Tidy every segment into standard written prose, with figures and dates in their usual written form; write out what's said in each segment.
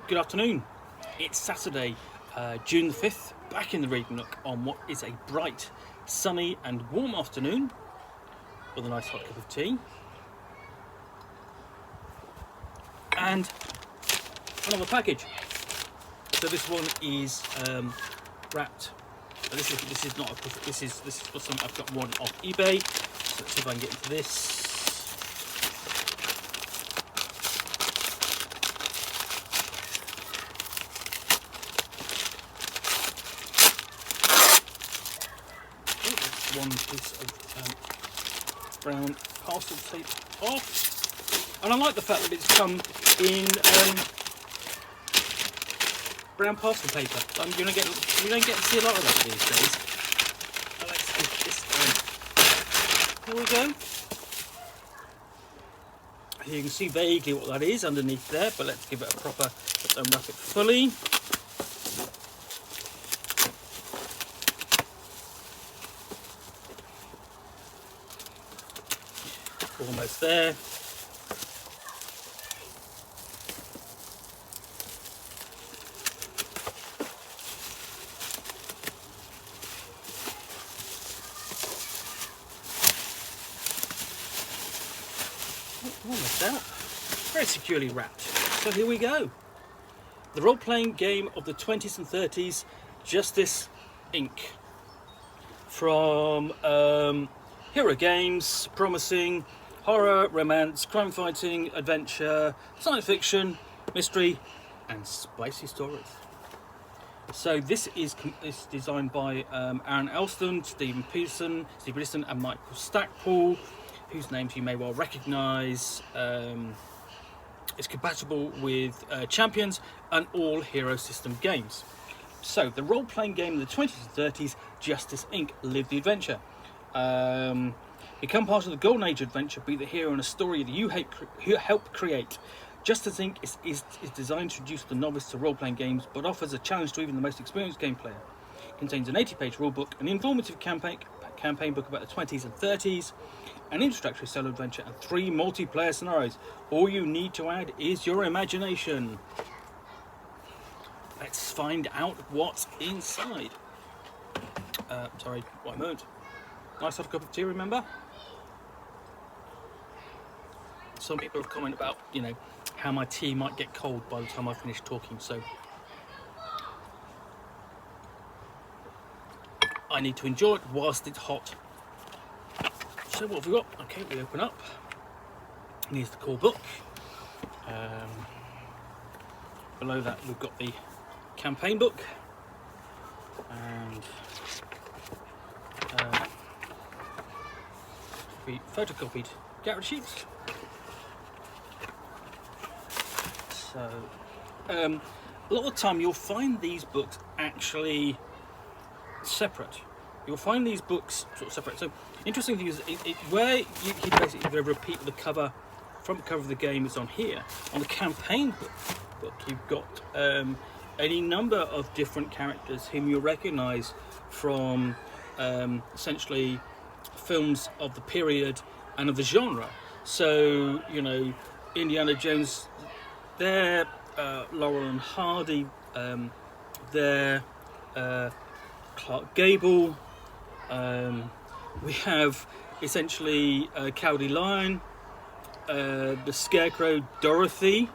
Good afternoon. It's Saturday, June the 5th, back in the Reading Nook on what is a bright, sunny and warm afternoon with a nice hot cup of tea. And another package. So this one is wrapped. This is not a, this is for some. I've got one off eBay. So let's see if I can get into this. One piece of brown parcel tape off, and I like the fact that it's come in brown parcel paper. You don't get to see a lot of that these days. Let's give this here we go. You can see vaguely what that is underneath there, but let's give it a proper. Let's unwrap it fully. Almost there. Almost out. Very securely wrapped. So here we go. The role-playing game of the 20s and 30s, Justice Inc. From Hero Games, promising horror, romance, crime fighting, adventure, science fiction, mystery, and spicy stories. So this is designed by Aaron Elston, Steve Peterson, and Michael Stackpole, whose names you may well recognise. It's compatible with Champions and all Hero System games. So the role-playing game of the 20s and 30s, Justice Inc. Live the adventure. Become part of the Golden Age adventure, be the hero in a story that you help create. Justice Inc. is designed to introduce the novice to role-playing games, but offers a challenge to even the most experienced game player. It contains an 80-page rulebook, an informative campaign book about the 20s and 30s, an introductory solo adventure, and 3 multiplayer scenarios. All you need to add is your imagination. Let's find out what's inside. Sorry, one moment. Nice hot cup of tea, remember? Some people have commented about, how my tea might get cold by the time I finish talking, so I need to enjoy it whilst it's hot. So what have we got? Okay, we open up. Here's the core book. Below that we've got the campaign book and the photocopied character sheets. So a lot of the time you'll find these books actually separate. You'll find these books sort of separate. So interesting thing is where you basically repeat the cover from the cover of the game is on here. On the campaign book you've got any number of different characters whom you'll recognise from essentially films of the period and of the genre. So Indiana Jones there, Laurel and Hardy there, Clark Gable. We have essentially Cowardly Lion, the Scarecrow Dorothy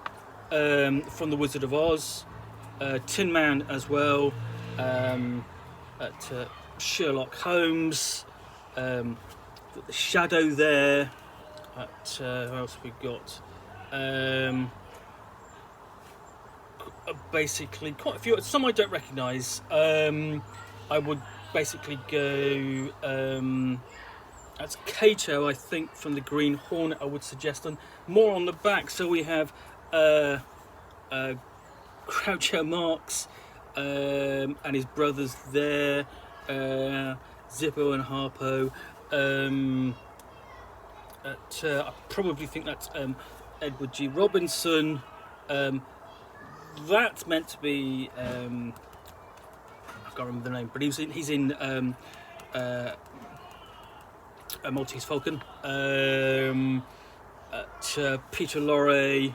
from The Wizard of Oz, Tin Man as well, Sherlock Holmes, the Shadow there. Who else have we got? Basically quite a few. Some I don't recognise. I would basically go that's Kato, I think, from the Green Hornet, I would suggest, and more on the back. So we have Groucho Marx and his brothers there, Zippo and Harpo. I probably think that's Edward G. Robinson. That's meant to be I can't remember the name, but he's in Maltese Falcon. Peter Lorre,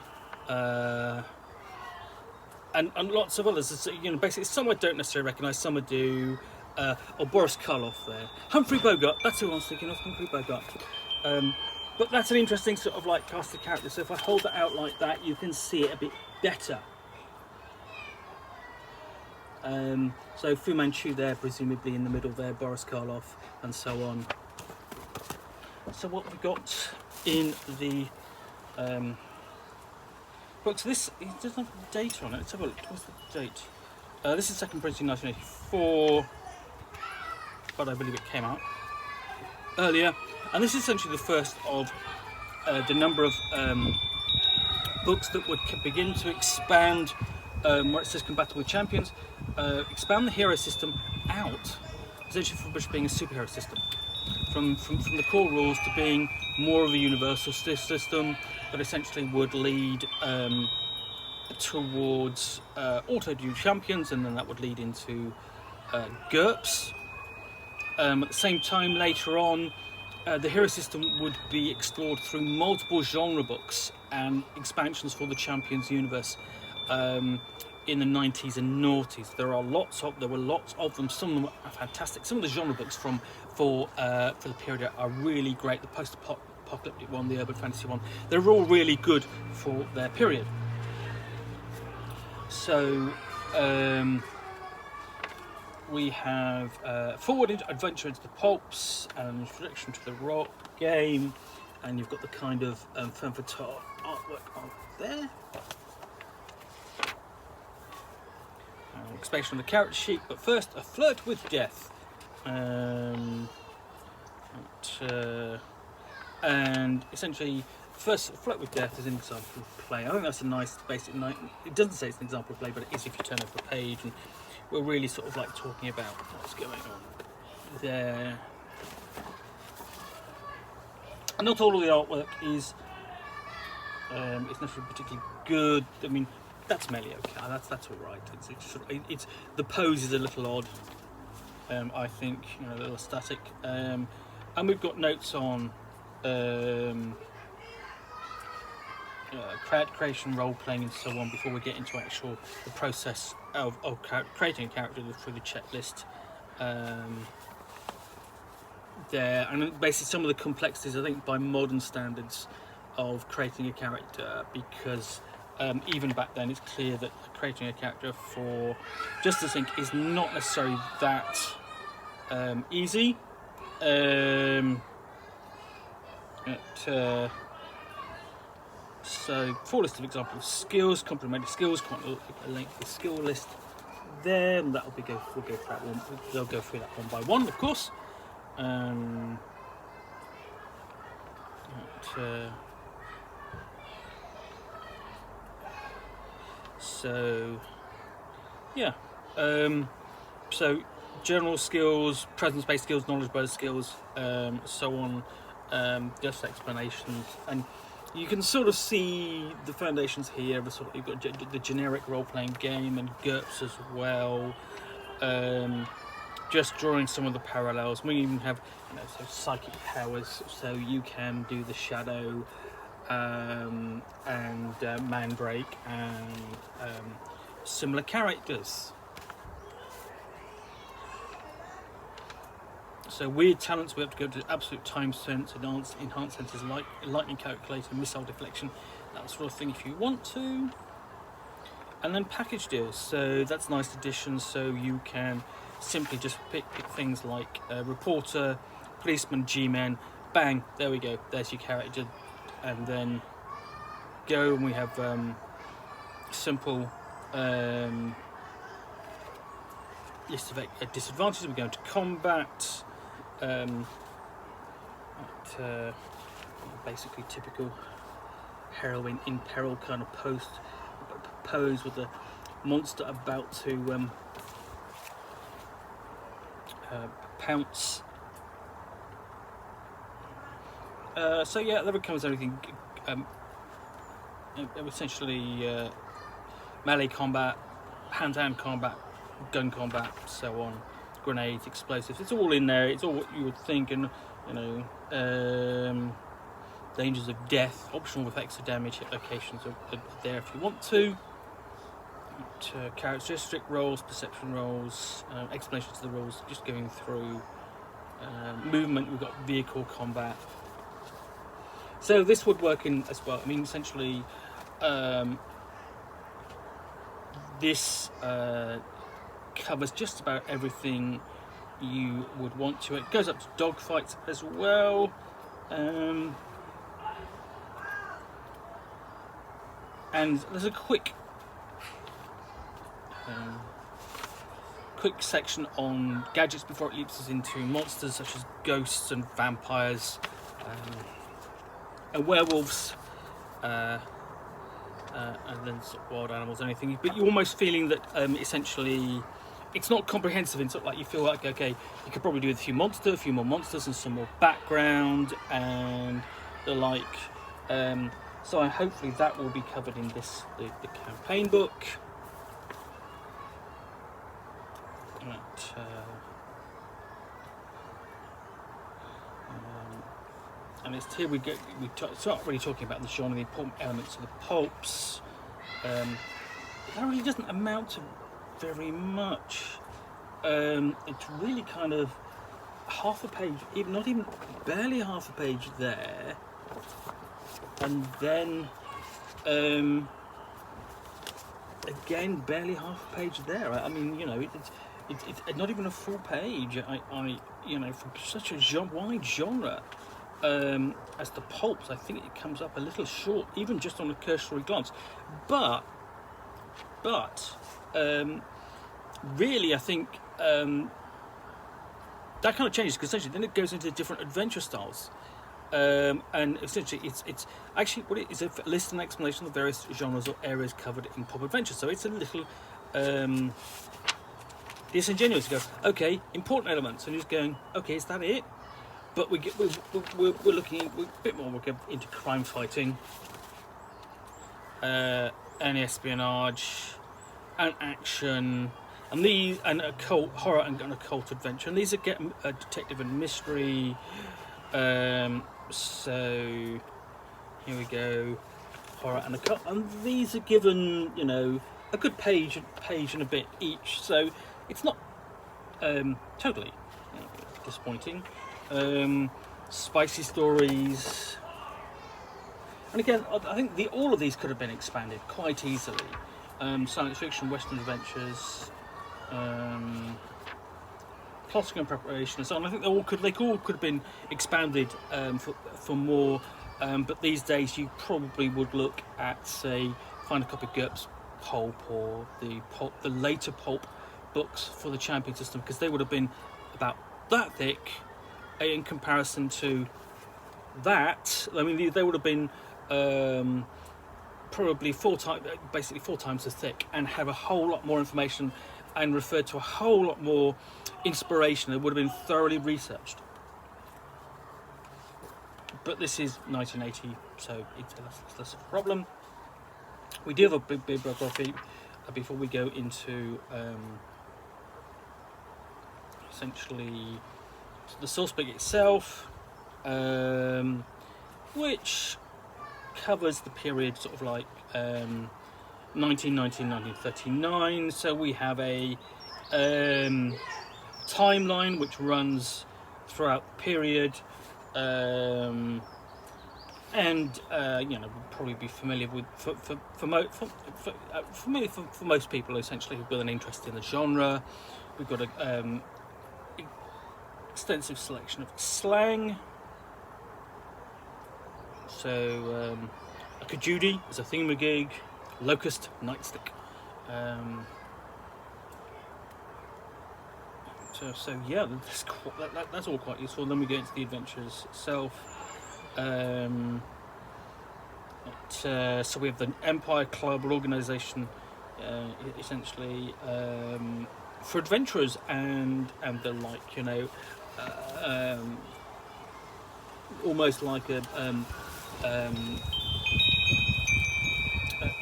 and lots of others. So, you know, basically some I don't necessarily recognise, some I do. Boris Karloff there, Humphrey Bogart. That's who I was thinking of, Humphrey Bogart. But that's an interesting sort of like cast of characters. So if I hold that out like that, you can see it a bit better. So Fu Manchu there, presumably in the middle there, Boris Karloff, and so on. So what have we got in the book? So this, it doesn't have the date on it. Let's have a look. What's the date? This is second printing 1984, but I believe it came out earlier. And this is essentially the first of the number of books that would begin to expand, where it says compatible with champions, expand the hero system out, essentially from just being a superhero system. From the core rules to being more of a universal system that essentially would lead towards auto-duel champions, and then that would lead into GURPS. At the same time, later on, the hero system would be explored through multiple genre books and expansions for the Champions universe in the 90s and noughties. There were lots of them. Some of them are fantastic. Some of the genre books for the period are really great. The post-apocalyptic one, the urban fantasy one, they're all really good for their period. So we have forward adventure into the pulps and an introduction to the rock game, and you've got the kind of femme fatale artwork on there. Expansion of the character sheet, but first a flirt with death. And essentially, first flirt with death is an example of play. I think that's a nice basic. It doesn't say it's an example of play, but it is if you turn over the page, and we're really sort of like talking about what's going on there. And not all of the artwork is necessarily particularly good. I mean, that's merely okay. That's all right. It's the pose is a little odd. I think, you know, a little static. And we've got notes on creation, role playing, and so on before we get into the process of creating a character through the checklist. There, and basically some of the complexities, I think, by modern standards of creating a character, because even back then it's clear that creating a character for Justice Inc. is not necessarily that easy. So, full list of examples of skills, complementary skills, quite a lengthy skill list there, and we'll go through that one. They'll go through that one by one, of course. So, yeah. So, general skills, presence-based skills, knowledge-based skills, so on. Just explanations, and you can sort of see the foundations here. You've got the generic role-playing game and GURPS as well. Just drawing some of the parallels. We even have, so psychic powers, so you can do the shadow and Mandrake and similar characters. So weird talents, we have to go to absolute time sense, enhanced senses like lightning calculator, missile deflection, that sort of thing if you want to. And then package deals, so that's nice additions, so you can simply just pick things like reporter, policeman, G-man, bang, there we go, there's your character, and then go, and we have simple list of disadvantages. We go into combat, basically typical heroine in peril kind of pose with the monster about to pounce. So yeah, that covers everything. Essentially melee combat, hand-to-hand combat, gun combat, so on, grenades, explosives. It's all in there. It's all what you would think, and dangers of death, optional effects of damage, hit locations are there if you want to. characteristic roles, perception roles, explanations of the rules, just going through movement. We've got vehicle combat. So this would work in as well. I mean, essentially, this covers just about everything you would want to. It goes up to dogfights as well. And there's a quick section on gadgets before it leaps us into monsters such as ghosts and vampires and werewolves, and then sort of wild animals and anything. But you're almost feeling that essentially it's not comprehensive in sort of like you feel like, okay, you could probably do with a few more monsters and some more background and the like. So hopefully that will be covered in the campaign book. And it's here we start really talking about the genre, the important elements of the pulps. That really doesn't amount to very much. It's really kind of half a page, not even barely half a page there, and then again barely half a page there. I mean, you know, it's not even a full page. You know, for such a wide genre as the pulps, I think it comes up a little short, even just on a cursory glance. But really, I think that kind of changes, because essentially then it goes into different adventure styles, and essentially it's actually what it is, a list and explanation of various genres or areas covered in pulp adventure. So it's a little disingenuous to go, okay, important elements, and you're just going, okay, is that it? But we're looking a bit more. We'll get into crime fighting, and espionage, and action, and occult horror and an occult adventure. And these are a detective and mystery. So here we go, horror and occult, and these are given, you know, a good page and a bit each. So it's not totally, you know, disappointing. Spicy stories, and again, I think all of these could have been expanded quite easily. Science fiction, western adventures, plotting and preparation, and so on. I think they all could have been expanded for more. But these days, you probably would look at, say, find a copy of GURPS Pulp or the later Pulp books for the Champion system, because they would have been about that thick in comparison to that. I mean, they would have been probably basically four times as thick, and have a whole lot more information and referred to a whole lot more inspiration that would have been thoroughly researched. But this is 1980, so it's less of a problem. We do have a big bibliography before we go into essentially the source book itself, which covers the period sort of like 1919, 1939. So we have a timeline which runs throughout the period, and you know, we'll probably be familiar with for most people essentially with an interest in the genre. We've got a extensive selection of slang. So a kajudi is a thingamajig, locust, nightstick. So yeah, that's all quite useful. Then we get into the adventures itself. So we have the Empire Club organisation, essentially for adventurers and the like, you know, almost like a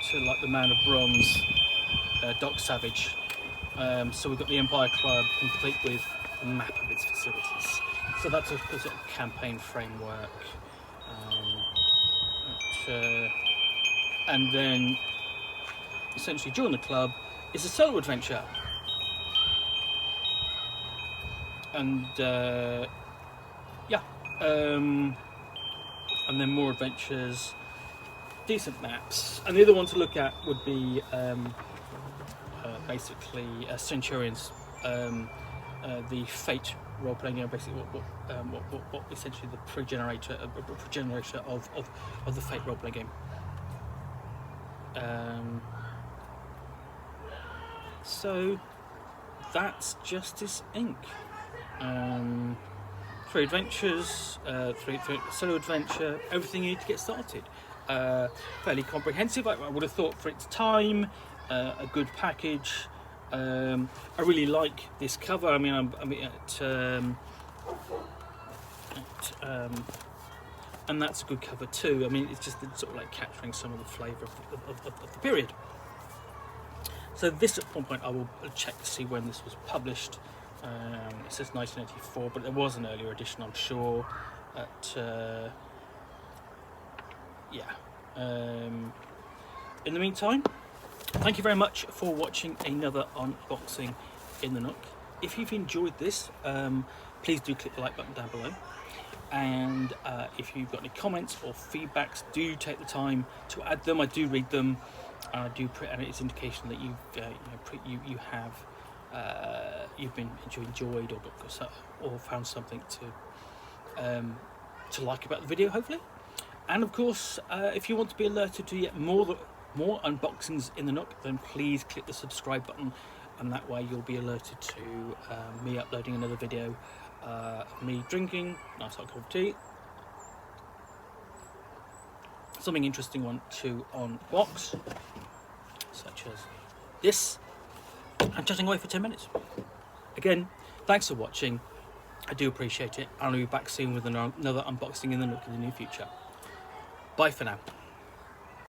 to like the Man of Bronze, Doc Savage. So we've got the Empire Club complete with a map of its facilities. So that's a sort of campaign framework. And then essentially join the club, is a solo adventure, and yeah, and then more adventures, decent maps, and the other one to look at would be basically Centurions, the Fate role-playing game, basically what essentially the progenitor of the Fate role-playing game. So that's Justice Inc. 3 adventures, 3 solo adventure, everything you need to get started. Fairly comprehensive, I would have thought, for its time. A good package. I really like this cover. I mean, and that's a good cover too. I mean, it's just sort of like capturing some of the flavour of the period. So this, at one point, I will check to see when this was published. It says 1984, but there was an earlier edition, I'm sure. In the meantime, thank you very much for watching another unboxing in the Nook. If you've enjoyed this, please do click the like button down below. And if you've got any comments or feedbacks, do take the time to add them. I do read them. And it's indication that you've been enjoyed or found something to like about the video, hopefully. And of course, if you want to be alerted to yet more unboxings in the Nook, then please click the subscribe button, and that way you'll be alerted to me uploading another video of me drinking a nice hot cup of tea, something interesting to unbox, such as this, and chatting away for 10 minutes. Again, thanks for watching. I do appreciate it. I'll be back soon with another unboxing in the Nook in the near future. Bye for now.